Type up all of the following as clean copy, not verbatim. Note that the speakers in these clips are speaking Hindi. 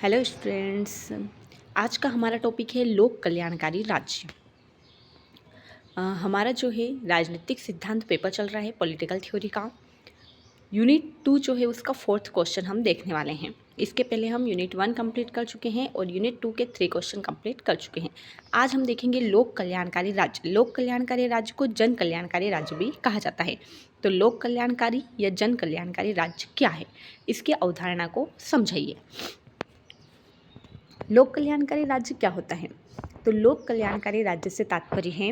Hello students. आज का हमारा टॉपिक है लोक कल्याणकारी राज्य। हमारा जो है राजनीतिक सिद्धांत पेपर चल रहा है पॉलिटिकल थ्योरी का। यूनिट 2 जो है उसका 4th क्वेश्चन हम देखने वाले हैं। इसके पहले हम यूनिट 1 कंप्लीट कर चुके हैं और यूनिट 2 के 3 क्वेश्चन कंप्लीट कर चुके हैं। आज हम देखेंगे लोक कल्याणकारी राज्य। लोक कल्याणकारी राज्य को जन कल्याणकारी राज्य भी कहा जाता है। तो लोक कल्याणकारी या जन कल्याणकारी राज्य क्या है, इसकी अवधारणा को समझाइए। लोक कल्याणकारी राज्य क्या होता है? तो लोक कल्याणकारी राज्य से तात्पर्य है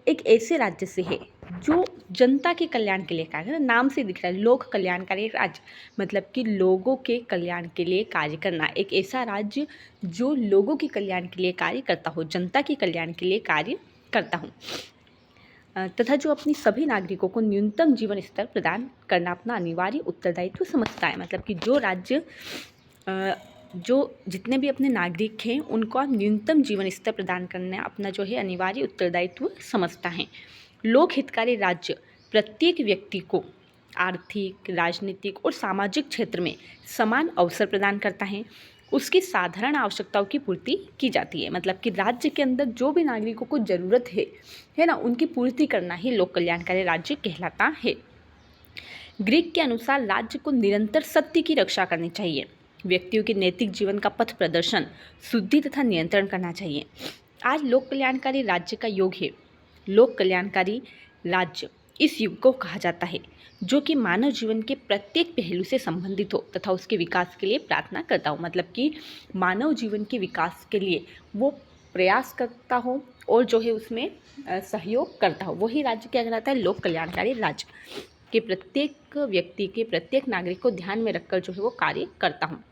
एक ऐसे राज्य से है जो जनता के कल्याण के लिए कार्य है। नाम से दिख रहा है लोक कल्याणकारी राज्य, मतलब कि लोगों के कल्याण के लिए कार्य करना। एक ऐसा राज्य जो लोगों के कल्याण के लिए कार्य करता हो, जनता के कल्याण के लिए कार्य करता हो, तथा जो अपनी सभी नागरिकों को न्यूनतम जीवन स्तर प्रदान करना अपना अनिवार्य उत्तरदायित्व समझता है। मतलब कि जो राज्य जो जितने भी अपने नागरिक हैं उनको न्यूनतम जीवन स्तर प्रदान करना अपना जो है अनिवार्य उत्तरदायित्व समझता है। लोक हितकारी राज्य प्रत्येक व्यक्ति को आर्थिक, राजनीतिक और सामाजिक क्षेत्र में समान अवसर प्रदान करता है। उसकी साधारण आवश्यकताओं की पूर्ति की जाती है। मतलब कि राज्य के अंदर जो भी नागरिकों को ज़रूरत है ना, उनकी पूर्ति करना ही लोक कल्याणकारी राज्य कहलाता है। ग्रीक के अनुसार राज्य को निरंतर सत्य की रक्षा करनी चाहिए, व्यक्तियों के नैतिक जीवन का पथ प्रदर्शन, शुद्धि तथा नियंत्रण करना चाहिए। आज लोक कल्याणकारी राज्य का योग है। लोक कल्याणकारी राज्य इस युग को कहा जाता है जो कि मानव जीवन के प्रत्येक पहलू से संबंधित हो तथा उसके विकास के लिए प्रार्थना करता हो। मतलब कि मानव जीवन के विकास के लिए वो प्रयास करता हो और जो है उसमें सहयोग करता हो, वही राज्य क्या कहलाता है? लोक कल्याणकारी राज्य। कि प्रत्येक व्यक्ति के, प्रत्येक नागरिक को ध्यान में रखकर जो है वो कार्य करता हूँ।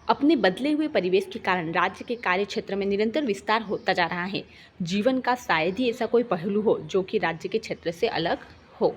अपने बदले हुए परिवेश के कारण राज्य के कार्य क्षेत्र में निरंतर विस्तार होता जा रहा है। जीवन का शायद ही ऐसा कोई पहलू हो जो कि राज्य के क्षेत्र से अलग हो।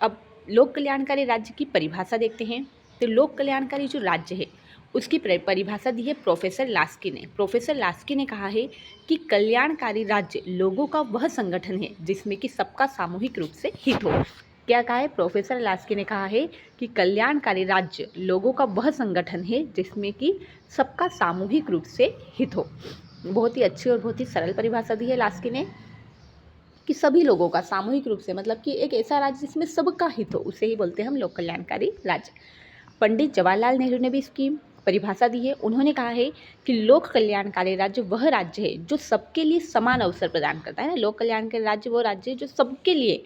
अब लोक कल्याणकारी राज्य की परिभाषा देखते हैं। तो लोक कल्याणकारी जो राज्य है उसकी परिभाषा दी है प्रोफेसर लास्की ने। प्रोफेसर लास्की ने कहा है कि कल्याणकारी राज्य लोगों का वह संगठन है जिसमें कि सबका सामूहिक रूप से हित हो। क्या कहा है? प्रोफेसर लास्की ने कहा है कि कल्याणकारी राज्य लोगों का वह संगठन है जिसमें कि सबका सामूहिक रूप से हित हो। बहुत ही अच्छी और बहुत ही सरल परिभाषा दी है लास्की ने कि सभी लोगों का सामूहिक रूप से, मतलब कि एक ऐसा राज्य जिसमें सबका हित हो, उसे ही बोलते हैं हम लोक कल्याणकारी राज्य। पंडित जवाहरलाल नेहरू ने भी इसकी परिभाषा दी है। उन्होंने कहा है कि लोक कल्याणकारी राज्य वह राज्य है जो सबके लिए समान अवसर प्रदान करता है ना। लोक कल्याणकारी राज्य वो राज्य है जो सबके लिए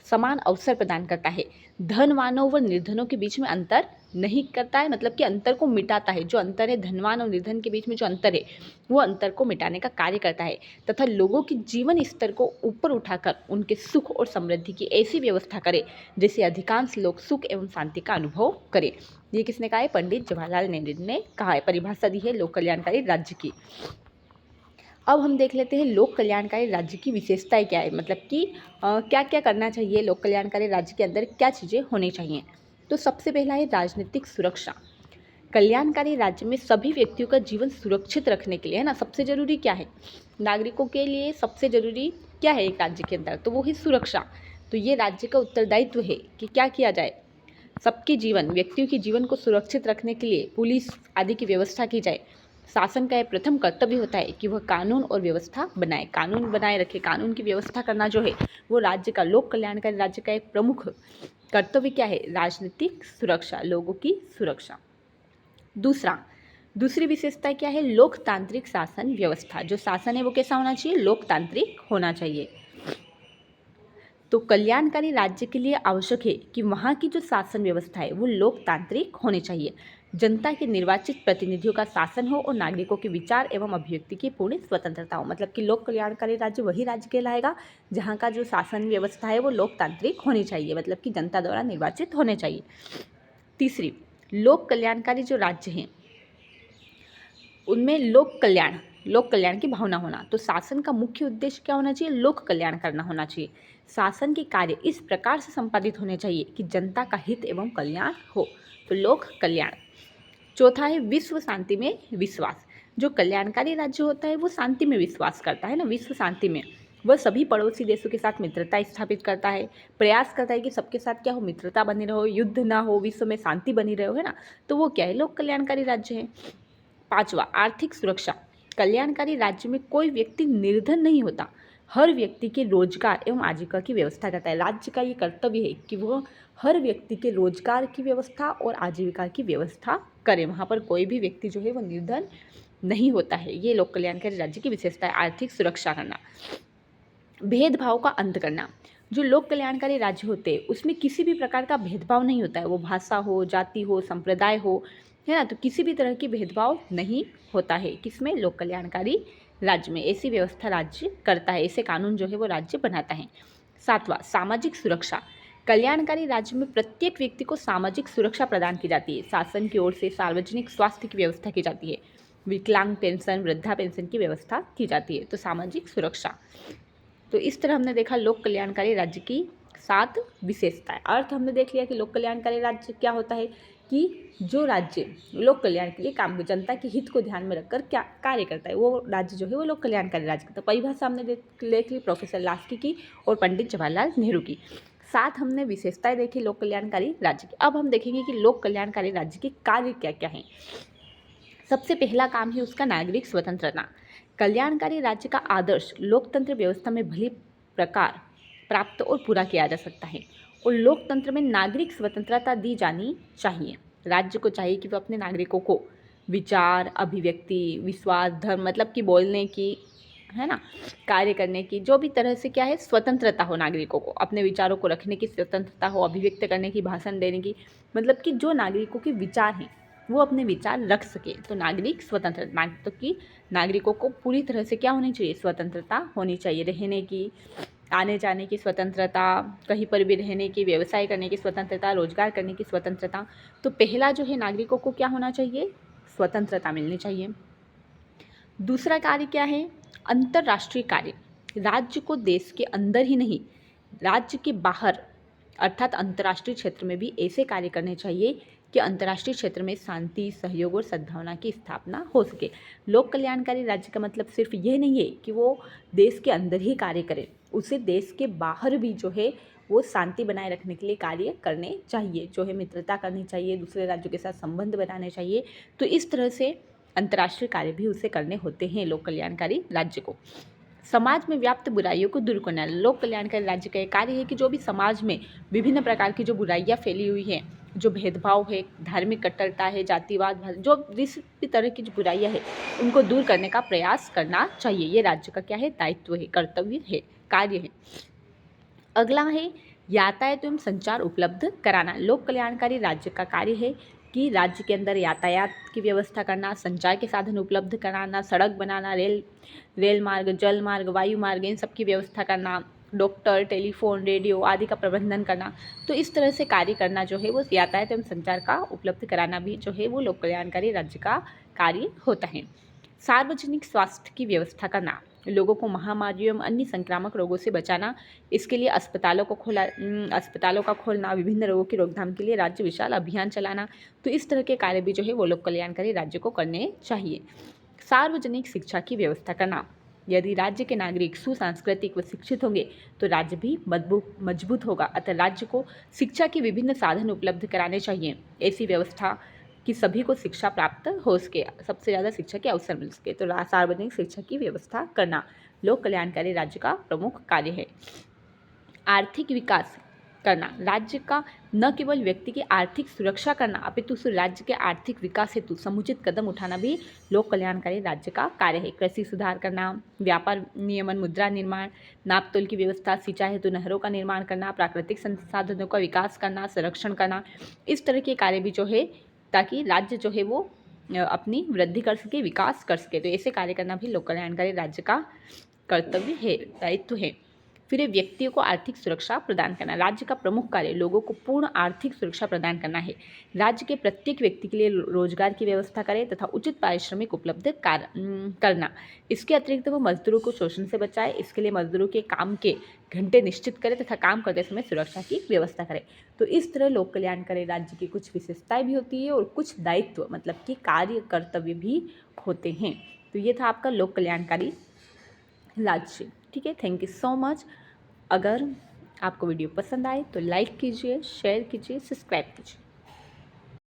समान अवसर प्रदान करता है, धनवानों व निर्धनों के बीच में अंतर नहीं करता है। मतलब कि अंतर को मिटाता है। जो अंतर है धनवान और निर्धन के बीच में जो अंतर है वो अंतर को मिटाने का कार्य करता है तथा लोगों के जीवन स्तर को ऊपर उठाकर उनके सुख और समृद्धि की ऐसी व्यवस्था करे जिससे अधिकांश लोग सुख एवं शांति का अनुभव करें। ये किसने कहा है? पंडित जवाहरलाल नेहरू ने कहा है। परिभाषा दी है लोक कल्याणकारी राज्य की। अब हम देख लेते हैं लोक कल्याणकारी राज्य की विशेषताएं क्या है। मतलब कि क्या क्या करना चाहिए लोक कल्याणकारी राज्य के अंदर, क्या चीज़ें होनी चाहिए। तो सबसे पहला है राजनीतिक सुरक्षा। कल्याणकारी राज्य में सभी व्यक्तियों का जीवन सुरक्षित रखने के लिए, है ना, सबसे जरूरी क्या है? नागरिकों के लिए सबसे जरूरी क्या है एक राज्य के अंदर? तो वो है सुरक्षा। तो ये राज्य का उत्तरदायित्व है कि क्या किया जाए, सबके जीवन, व्यक्तियों के जीवन को सुरक्षित रखने के लिए पुलिस आदि की व्यवस्था की जाए। शासन का यह प्रथम कर्तव्य होता है कि वह कानून और व्यवस्था बनाए, कानून बनाए रखे। कानून की व्यवस्था करना जो है वो राज्य का, लोक कल्याणकारी राज्य का एक प्रमुख कर्तव्य क्या है? राजनीतिक सुरक्षा, लोगों की सुरक्षा। दूसरी विशेषता क्या है? लोकतांत्रिक शासन व्यवस्था। जो शासन है वो कैसा होना चाहिए? लोकतांत्रिक होना चाहिए। तो कल्याणकारी राज्य के लिए आवश्यक है कि वहाँ की जो शासन व्यवस्था है वो लोकतांत्रिक होनी चाहिए। जनता के निर्वाचित प्रतिनिधियों का शासन हो और नागरिकों के विचार एवं अभिव्यक्ति की पूर्ण स्वतंत्रता हो। मतलब कि लोक कल्याणकारी राज्य वही राज्य कहलाएगा जहाँ का जो शासन व्यवस्था है वो लोकतांत्रिक होनी चाहिए, मतलब कि जनता द्वारा निर्वाचित होने चाहिए। तीसरी, लोक कल्याणकारी जो राज्य हैं उनमें लोक कल्याण की भावना होना। तो शासन का मुख्य उद्देश्य क्या होना चाहिए? लोक कल्याण करना होना चाहिए। शासन के कार्य इस प्रकार से संपादित होने चाहिए कि जनता का हित एवं कल्याण हो। तो लोक कल्याण। चौथा है विश्व शांति में विश्वास। जो कल्याणकारी राज्य होता है वो शांति में विश्वास करता है ना, विश्व शांति में। वह सभी पड़ोसी देशों के साथ मित्रता स्थापित करता है, प्रयास करता है कि सबके साथ क्या हो, मित्रता बनी रहो, युद्ध ना हो, विश्व में शांति बनी रहो, है ना। तो वो क्या है? लोक कल्याणकारी राज्य है। पांचवा, आर्थिक सुरक्षा। कल्याणकारी राज्य में कोई व्यक्ति निर्धन नहीं होता, हर व्यक्ति के रोजगार एवं आजीविका की व्यवस्था करता है। राज्य का ये कर्तव्य है कि वह हर व्यक्ति के रोजगार की व्यवस्था और आजीविका की व्यवस्था करे। वहाँ पर कोई भी व्यक्ति जो है वो निर्धन नहीं होता है। ये लोक कल्याणकारी राज्य की विशेषता है। आर्थिक सुरक्षा करना, भेदभाव का अंत करना। जो लोक कल्याणकारी राज्य होते हैं उसमें किसी भी प्रकार का भेदभाव नहीं होता है, वो भाषा हो, जाति हो, संप्रदाय हो, है ना, तो किसी भी तरह की भेदभाव नहीं होता है। किसमें? लोक कल्याणकारी राज्य में। ऐसी व्यवस्था राज्य करता है, ऐसे कानून जो है वो राज्य बनाता है। सातवां, सामाजिक सुरक्षा। कल्याणकारी राज्य में प्रत्येक व्यक्ति को सामाजिक सुरक्षा प्रदान की जाती है। शासन की ओर से सार्वजनिक स्वास्थ्य की व्यवस्था की जाती है, विकलांग पेंशन, वृद्धा पेंशन की व्यवस्था की जाती है। तो सामाजिक सुरक्षा। तो इस तरह हमने देखा लोक कल्याणकारी राज्य की 7 विशेषताएं। अर्थ हमने देख लिया कि लोक कल्याणकारी राज्य क्या होता है, कि जो राज्य लोक कल्याण के लिए काम, जनता के हित को ध्यान में रखकर क्या कार्य करता है, वो राज्य जो है वो लोक कल्याणकारी राज्य करता है। परिभाषा हमने देख ली प्रोफेसर लास्की की और पंडित जवाहरलाल नेहरू की। 7 हमने विशेषताएं देखी लोक कल्याणकारी राज्य की। अब हम देखेंगे कि लोक कल्याणकारी राज्य के कार्य क्या क्या हैं। सबसे पहला काम है उसका नागरिक स्वतंत्रता। कल्याणकारी राज्य का आदर्श लोकतंत्र व्यवस्था में भली प्रकार प्राप्त और पूरा किया जा सकता है, और लोकतंत्र में नागरिक स्वतंत्रता दी जानी चाहिए। राज्य को चाहिए कि वह अपने नागरिकों को विचार, अभिव्यक्ति, विश्वास, धर्म, मतलब कि बोलने की, है ना, कार्य करने की, जो भी तरह से क्या है स्वतंत्रता हो, नागरिकों को अपने विचारों को रखने की स्वतंत्रता हो, अभिव्यक्त करने की, भाषण देने की, मतलब कि जो नागरिकों के विचार हैं वो अपने विचार रख सके। तो नागरिक स्वतंत्रता, तो कि नागरिकों को पूरी तरह से क्या होनी चाहिए, स्वतंत्रता होनी चाहिए। रहने की, आने जाने की स्वतंत्रता, कहीं पर भी रहने की, व्यवसाय करने की स्वतंत्रता, रोजगार करने की स्वतंत्रता। तो पहला जो है नागरिकों को क्या होना चाहिए, स्वतंत्रता मिलनी चाहिए। दूसरा कार्य क्या है, अंतर्राष्ट्रीय कार्य। राज्य को देश के अंदर ही नहीं, राज्य के बाहर अर्थात अंतर्राष्ट्रीय क्षेत्र में भी ऐसे कार्य करने चाहिए कि अंतर्राष्ट्रीय क्षेत्र में शांति, सहयोग और सद्भावना की स्थापना हो सके। लोक कल्याणकारी राज्य का मतलब सिर्फ ये नहीं है कि वो देश के अंदर ही कार्य करे, उसे देश के बाहर भी जो है वो शांति बनाए रखने के लिए कार्य करने चाहिए, जो है मित्रता करनी चाहिए, दूसरे राज्यों के साथ संबंध बनाने चाहिए। तो इस तरह से अंतर्राष्ट्रीय कार्य भी उसे करने होते हैं लोक कल्याणकारी राज्य को। समाज में व्याप्त बुराइयों को दूर करना लोक कल्याणकारी राज्य का एक कार्य है कि जो भी समाज में विभिन्न प्रकार की जो बुराइयां फैली हुई हैं, जो भेदभाव है, धार्मिक कट्टरता है, जातिवाद, जो जिस भी तरह की जो बुराइयां है उनको दूर करने का प्रयास करना चाहिए। ये राज्य का क्या है, दायित्व है, कर्तव्य है, कार्य है। अगला है यातायात एवं संचार उपलब्ध कराना। लोक कल्याणकारी राज्य का कार्य है कि राज्य के अंदर यातायात की व्यवस्था करना, संचार के साधन उपलब्ध कराना, सड़क बनाना, रेल मार्ग, जल मार्ग, वायु मार्ग, इन सब की व्यवस्था करना, डॉक्टर, टेलीफोन, रेडियो आदि का प्रबंधन करना। तो इस तरह से कार्य करना जो है वो यातायात एवं संचार का उपलब्ध कराना भी जो है वो लोक कल्याणकारी राज्य का कार्य होता है। सार्वजनिक स्वास्थ्य की व्यवस्था करना, लोगों को महामारियों एवं अन्य संक्रामक रोगों से बचाना, इसके लिए अस्पतालों का खोलना, विभिन्न रोगों की रोकथाम के लिए राज्य विशाल अभियान चलाना। तो इस तरह के कार्य भी जो है वो लोक कल्याणकारी राज्य को करने चाहिए। सार्वजनिक शिक्षा की व्यवस्था करना, यदि राज्य के नागरिक सुसांस्कृतिक व शिक्षित होंगे तो राज्य भी मजबूत होगा। अतः राज्य को शिक्षा के विभिन्न साधन उपलब्ध कराने चाहिए, ऐसी व्यवस्था कि सभी को शिक्षा प्राप्त हो सके, सबसे ज़्यादा शिक्षा के अवसर मिल सके। तो सार्वजनिक शिक्षा की व्यवस्था करना लोक कल्याणकारी राज्य का प्रमुख कार्य है। आर्थिक विकास करना, राज्य का न केवल व्यक्ति की आर्थिक सुरक्षा करना अपितु राज्य के आर्थिक विकास हेतु समुचित कदम उठाना भी लोक कल्याणकारी राज्य का कार्य है। कृषि सुधार करना, व्यापार नियमन, मुद्रा निर्माण, नापतोल की व्यवस्था, सिंचाई हेतु नहरों का निर्माण करना, प्राकृतिक संसाधनों का विकास करना, संरक्षण करना, इस तरह के कार्य भी जो है ताकि राज्य जो है वो अपनी वृद्धि कर सके, विकास कर सके। तो ऐसे कार्य करना भी लोक कल्याणकारी राज्य का कर्तव्य है, दायित्व है। फिर व्यक्तियों को आर्थिक सुरक्षा प्रदान करना, राज्य का प्रमुख कार्य लोगों को पूर्ण आर्थिक सुरक्षा प्रदान करना है। राज्य के प्रत्येक व्यक्ति के लिए रोजगार की व्यवस्था करे तथा उचित पारिश्रमिक उपलब्ध करना। इसके अतिरिक्त वो मजदूरों को शोषण से बचाए, इसके लिए मजदूरों के काम के घंटे निश्चित करे तथा काम करते समय सुरक्षा की व्यवस्था करे। तो इस तरह लोक कल्याणकारी राज्य की कुछ विशेषताएं भी होती है और कुछ दायित्व मतलब कि कार्य कर्तव्य भी होते हैं। तो ये था आपका लोक कल्याणकारी राज्य। ठीक है, थैंक यू सो मच। अगर आपको वीडियो पसंद आए तो लाइक कीजिए, शेयर कीजिए, सब्सक्राइब कीजिए।